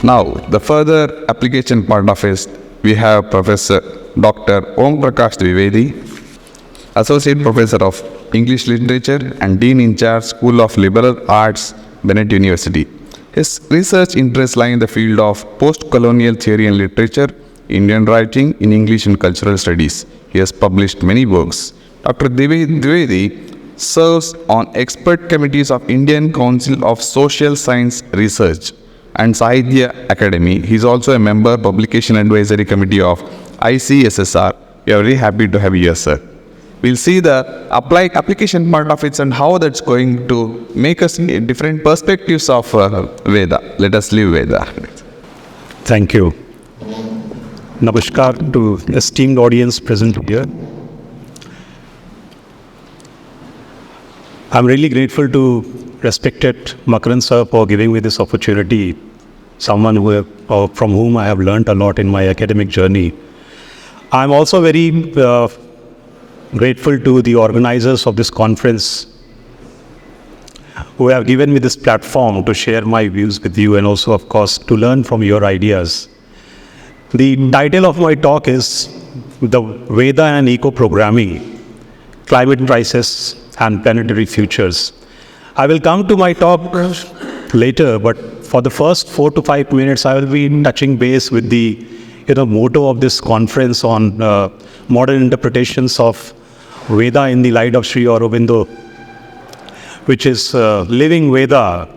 Now, the further application part of it, we have Professor Dr. Prakash Dwivedi, Associate Professor of English Literature and Dean in Charge, School of Liberal Arts, Bennett University. His research interests lie in the field of post-colonial theory and literature, Indian writing in English and cultural studies. He has published many works. Dr. Dwivedi serves on expert committees of Indian Council of Social Science Research and Sahitya Academy. He is also a member Publication Advisory Committee of ICSSR. We are very happy to have you here, sir. We'll see the application part of it and how that's going to make us different perspectives of Veda. Let us live Veda. Thank you. Namaskar to esteemed audience present here. I'm really grateful to respected Makaran sir for giving me this opportunity, someone from whom I have learned a lot in my academic journey. I'm also very grateful to the organizers of this conference who have given me this platform to share my views with you and also, of course, to learn from your ideas. The title of my talk is The Veda and Ecoprogramming, Climate Crisis and Planetary Futures. I will come to my talk later, but for the first 4 to 5 minutes, I will be touching base with the motto of this conference on modern interpretations of Veda in the light of Sri Aurobindo, which is living Veda.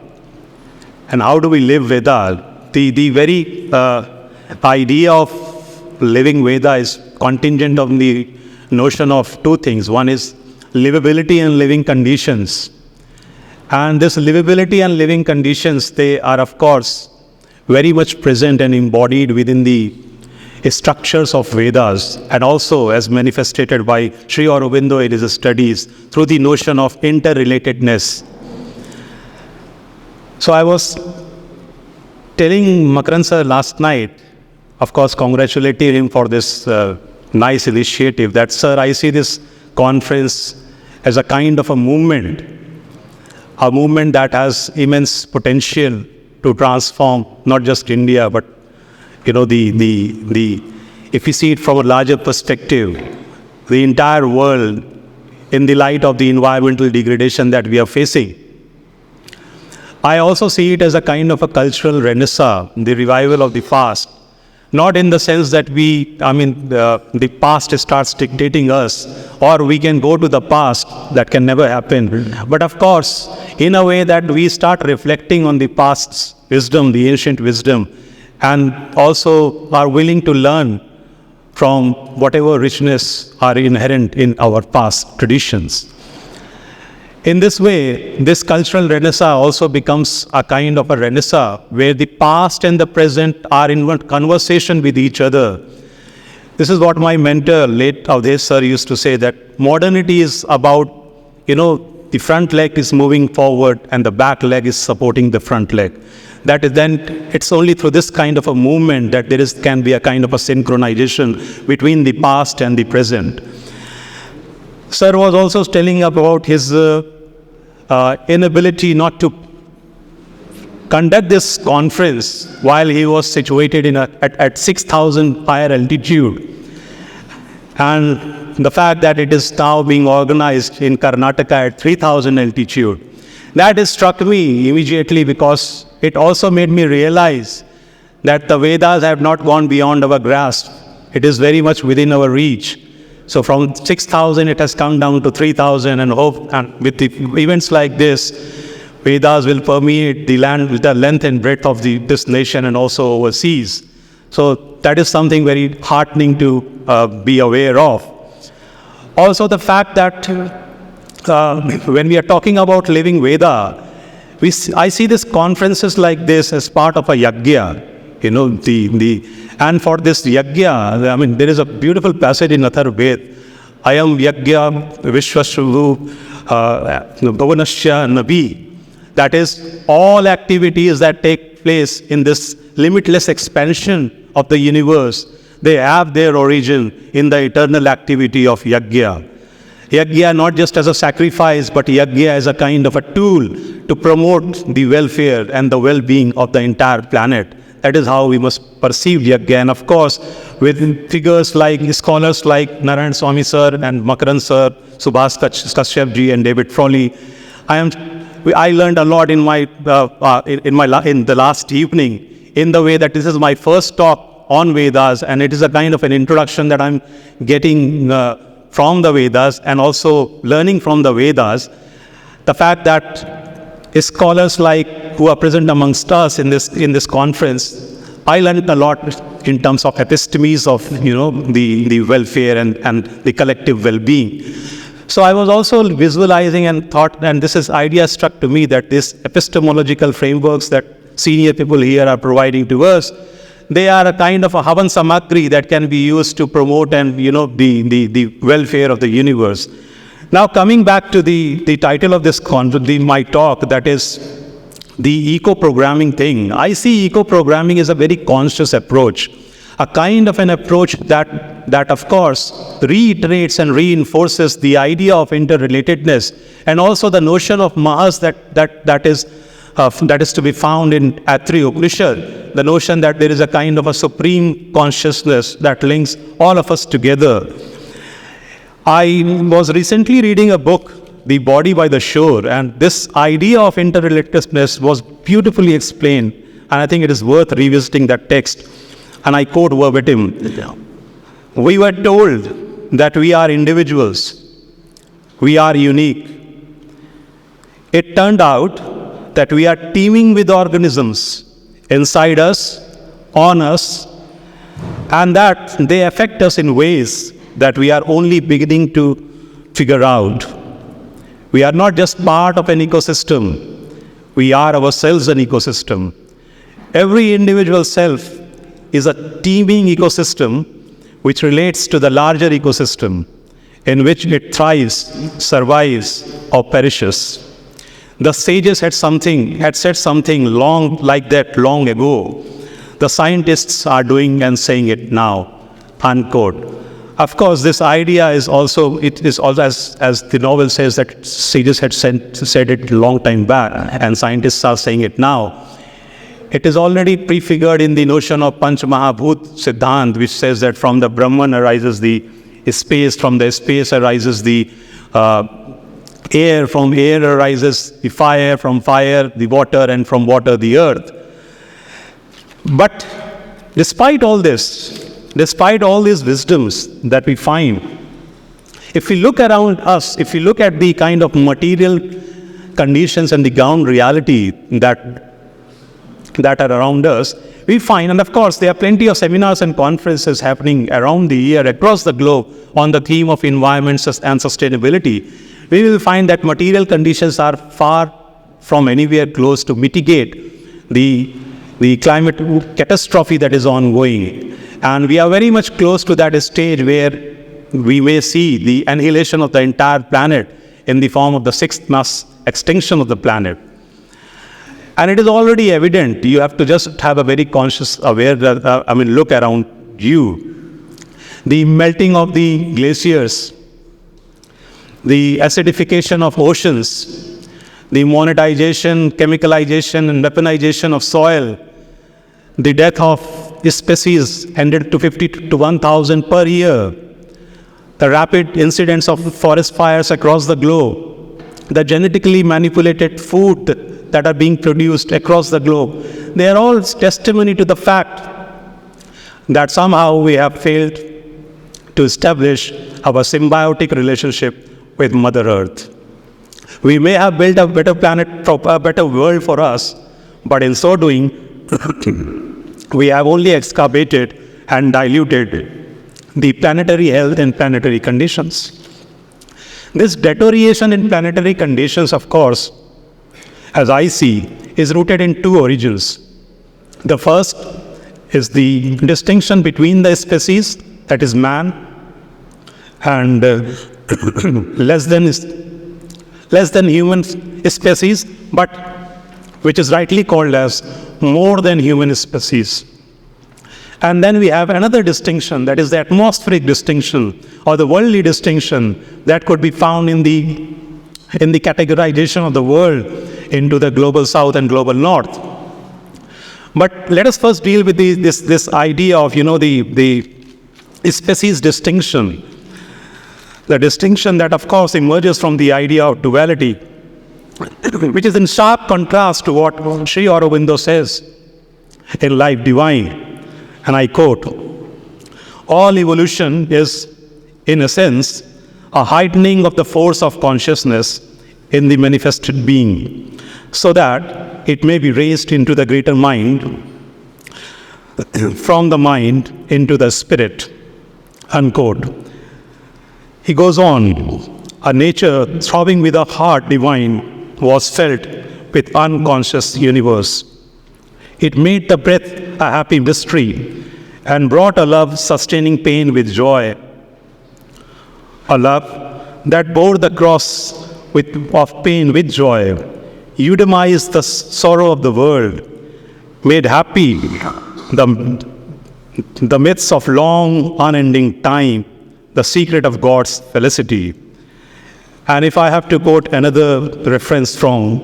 And how do we live Veda? The very idea of living Veda is contingent on the notion of two things. One is livability and living conditions. And this livability and living conditions, they are, of course, very much present and embodied within the structures of Vedas, and also as manifested by Sri Aurobindo in his studies through the notion of interrelatedness. So I was telling Makaran sir last night, of course congratulating him for this nice initiative, that sir, I see this conference as a kind of a movement that has immense potential to transform not just India, but if you see it from a larger perspective, the entire world in the light of the environmental degradation that we are facing. I also see it as a kind of a cultural renaissance, the revival of the past, not in the sense that the past starts dictating us, or we can go to the past. That can never happen. But of course, in a way that we start reflecting on the past's wisdom, the ancient wisdom, and also are willing to learn from whatever richness are inherent in our past traditions. In this way, this cultural renaissance also becomes a kind of a renaissance where the past and the present are in one conversation with each other. This is what my mentor, late Avdesh sir, used to say, that modernity is about, the front leg is moving forward and the back leg is supporting the front leg. That is then, it's only through this kind of a movement that can be a kind of a synchronization between the past and the present. Sir was also telling about his inability not to conduct this conference while he was situated at 6,000 higher altitude. And the fact that it is now being organized in Karnataka at 3,000 altitude. That has struck me immediately, because it also made me realize that the Vedas have not gone beyond our grasp. It is very much within our reach. So from 6,000 it has come down to 3,000, and with the events like this, Vedas will permeate the land with the length and breadth of this nation and also overseas. So that is something very heartening to be aware of. Also the fact that when we are talking about living Veda, I see these conferences like this as part of a yajna. And for this yajna, there is a beautiful passage in Atharvaveda. Ayam yajna vishvashvu bhavanasya nabi. That is, all activities that take place in this limitless expansion of the universe, they have their origin in the eternal activity of yajna. Yajna not just as a sacrifice, but yajna as a kind of a tool to promote the welfare and the well-being of the entire planet. That is how we must perceive Yajna. And of course, with figures like scholars like Narayan Swami sir and Makaran sir, Subhas Kashyap ji and David Frawley, I learned a lot in the last evening, in the way that this is my first talk on Vedas, and it is a kind of an introduction that I'm getting from the Vedas and also learning from the Vedas. The fact that scholars like who are present amongst us in this conference, I learned a lot in terms of epistemes of the welfare and the collective well-being. So I was also visualizing and thought, and this idea struck to me, that these epistemological frameworks that senior people here are providing to us, they are a kind of a havan samagri that can be used to promote and the welfare of the universe. Now coming back to the title of this my talk, that is the eco-programming thing. I see eco-programming as a very conscious approach, a kind of an approach that of course reiterates and reinforces the idea of interrelatedness, and also the notion of Mahas that is to be found in Atri Upanishad, the notion that there is a kind of a supreme consciousness that links all of us together. I was recently reading a book, The Body by the Shore, and this idea of interrelatedness was beautifully explained, and I think it is worth revisiting that text. And I quote verbatim, "We were told that we are individuals, we are unique. It turned out that we are teeming with organisms inside us, on us, and that they affect us in ways that we are only beginning to figure out. We are not just part of an ecosystem, we are ourselves an ecosystem. Every individual self is a teeming ecosystem which relates to the larger ecosystem in which it thrives, survives, or perishes." The sages had said something like that long ago. The scientists are doing and saying it now, unquote. Of course, this idea is also, as the novel says, that sages had said it a long time back, and scientists are saying it now. It is already prefigured in the notion of Panch Mahabhut Siddhant, which says that from the Brahman arises the space, from the space arises the air, from air arises the fire, from fire the water, and from water the earth. But despite all this, despite all these wisdoms that we find, if we look around us, if we look at the kind of material conditions and the ground reality that are around us, we find, and of course there are plenty of seminars and conferences happening around the year across the globe on the theme of environment and sustainability, we will find that material conditions are far from anywhere close to mitigate the climate catastrophe that is ongoing. And we are very much close to that stage where we may see the annihilation of the entire planet in the form of the sixth mass extinction of the planet. And it is already evident. You have to just have a very conscious look around you. The melting of the glaciers, the acidification of oceans, the monetization, chemicalization, and weaponization of soil, the death of species 100 to 50 to 1,000 per year, the rapid incidence of forest fires across the globe, the genetically manipulated food that are being produced across the globe, they are all testimony to the fact that somehow we have failed to establish our symbiotic relationship with Mother Earth. We may have built a better planet, a better world for us, but in so doing, we have only excavated and diluted the planetary health and planetary conditions. This deterioration in planetary conditions, of course, as I see, is rooted in two origins. The first is the distinction between the species, that is man, and less than human species, but which is rightly called as more than human species. And then we have another distinction, that is the atmospheric distinction or the worldly distinction that could be found in the categorization of the world into the global south and global north. But let us first deal with this idea of, the species distinction. The distinction that, of course, emerges from the idea of duality, which is in sharp contrast to what Sri Aurobindo says in Life Divine. And I quote, "All evolution is, in a sense, a heightening of the force of consciousness in the manifested being, so that it may be raised into the greater mind, from the mind into the spirit." Unquote. He goes on, "A nature throbbing with a heart divine was felt with unconscious universe. It made the breath a happy mystery and brought a love sustaining pain with joy. A love that bore the cross of pain with joy, eudaimized the sorrow of the world, made happy the myths of long unending time, the secret of God's felicity." And if I have to quote another reference from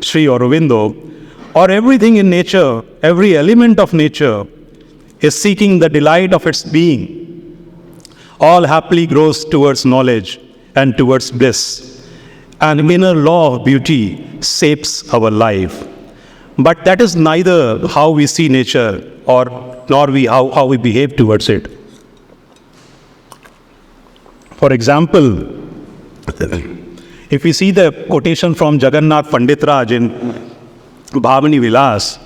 Sri Aurobindo, "Or everything in nature, every element of nature is seeking the delight of its being. All happily grows towards knowledge and towards bliss. An inner law of beauty shapes our life. But that is neither how we see nature nor how we behave towards it." For example, if we see the quotation from Jagannath Panditraj in Bhavani Vilas,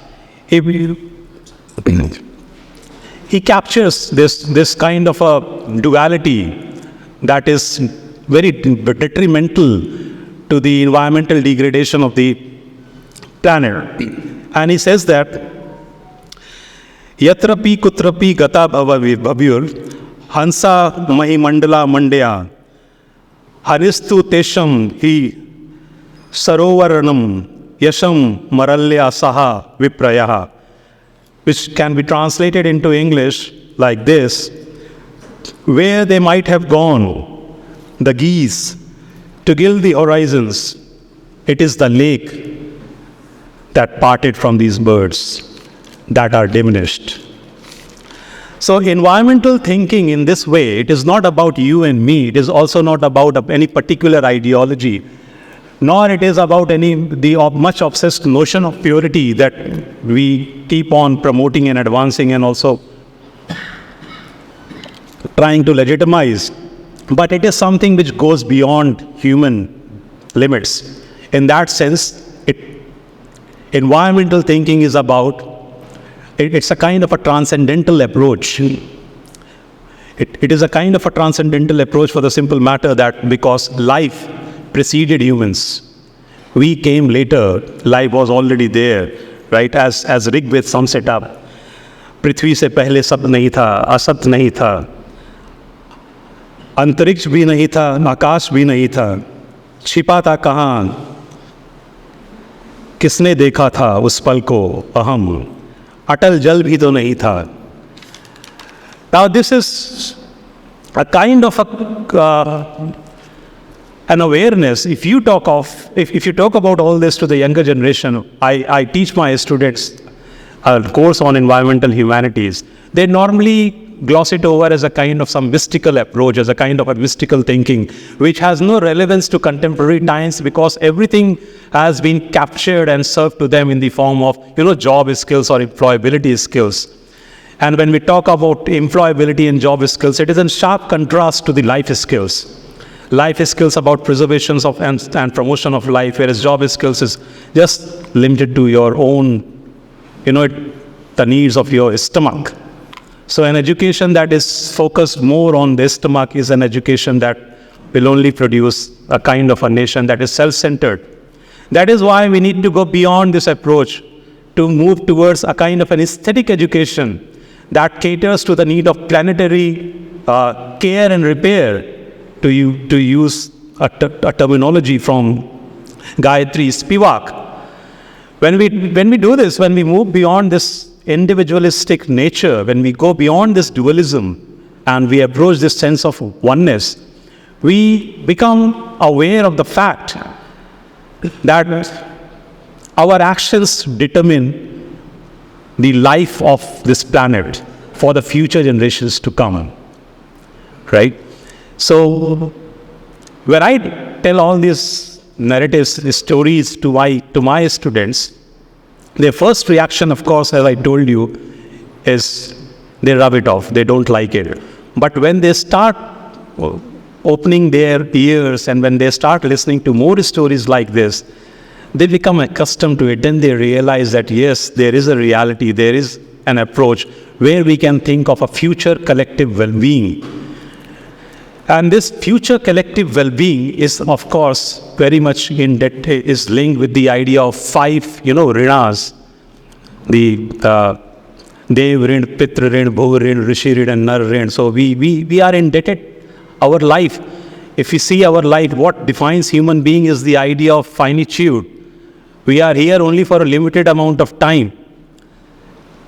he captures this kind of a duality that is very detrimental to the environmental degradation of the planet. And he says that, "Yatrapi kutrapi gata bhavyur hansa mahimandala mandya hanistu tesham hi sarovaranam yasham maralya saha viprayaha," which can be translated into English like this: "Where they might have gone, the geese, to gild the horizons, it is the lake that parted from these birds that are diminished." So environmental thinking in this way, it is not about you and me. It is also not about any particular ideology, nor it is about the much obsessed notion of purity that we keep on promoting and advancing and also trying to legitimize. But it is something which goes beyond human limits. In that sense, environmental thinking is it's a kind of a transcendental approach. It is a kind of a transcendental approach for the simple matter that because life preceded humans, we came later, life was already there, right? As Rigved sums it up, "पृथ्वी से पहले सब नहीं था, असत नहीं था, अंतरिक्ष भी नहीं था, आकाश भी नहीं था, छिपा था कहाँ, किसने देखा था उस पल को अहम, अटल जल भी तो नहीं था." Now this is a kind of an awareness. If you talk about all this to the younger generation, I teach my students a course on environmental humanities. They normally gloss it over as a kind of some mystical approach, as a kind of a mystical thinking, which has no relevance to contemporary times because everything has been captured and served to them in the form of, job skills or employability skills. And when we talk about employability and job skills, it is in sharp contrast to the life skills. Life skills about preservation of and promotion of life, whereas job skills is just limited to your own, the needs of your stomach. So an education that is focused more on the stomach is an education that will only produce a kind of a nation that is self-centered. That is why we need to go beyond this approach to move towards a kind of an aesthetic education that caters to the need of planetary care and repair, to use a terminology from Gayatri Spivak. When we do this, when we move beyond this individualistic nature, when we go beyond this dualism and we approach this sense of oneness, we become aware of the fact that our actions determine the life of this planet for the future generations to come, right? So when I tell all these narratives, these stories to my students, their first reaction, of course, as I told you, is they rub it off. They don't like it. But when they start opening their ears and when they start listening to more stories like this, they become accustomed to it. Then they realize that, yes, there is a reality, there is an approach where we can think of a future collective well-being. And this future collective well-being is, of course, very much is linked with the idea of 5, rinas. The Dev Rin, Pitra Rin, Bhuv Rin, Rishi Rin, and Nar Rin. So we are indebted. Our life, if we see our life, what defines human being is the idea of finitude. We are here only for a limited amount of time.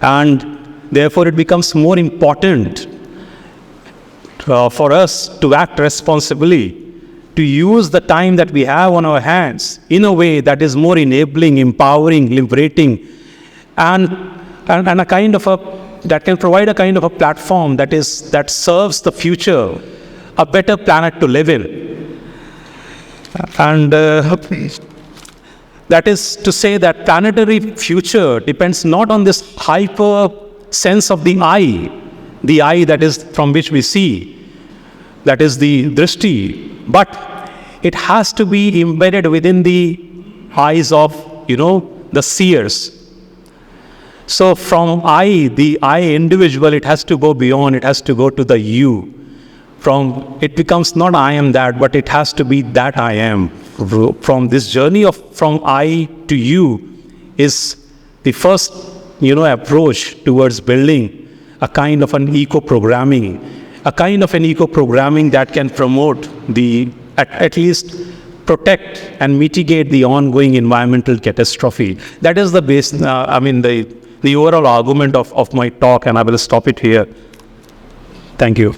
And therefore it becomes more important for us to act responsibly, to use the time that we have on our hands in a way that is more enabling, empowering, liberating, and a kind of that can provide a kind of a platform that serves the future, a better planet to live in. And that is to say that planetary future depends not on this hyper sense of the eye that is from which we see, that is the drishti, but it has to be embedded within the eyes of, the seers. So from the I individual, it has to go beyond, it has to go to the you. It becomes not I am that, but it has to be that I am. From this journey from I to you is the first, approach towards building a kind of an eco-programming, that can promote at least protect and mitigate the ongoing environmental catastrophe. That is the base, the overall argument of my talk, and I will stop it here. Thank you.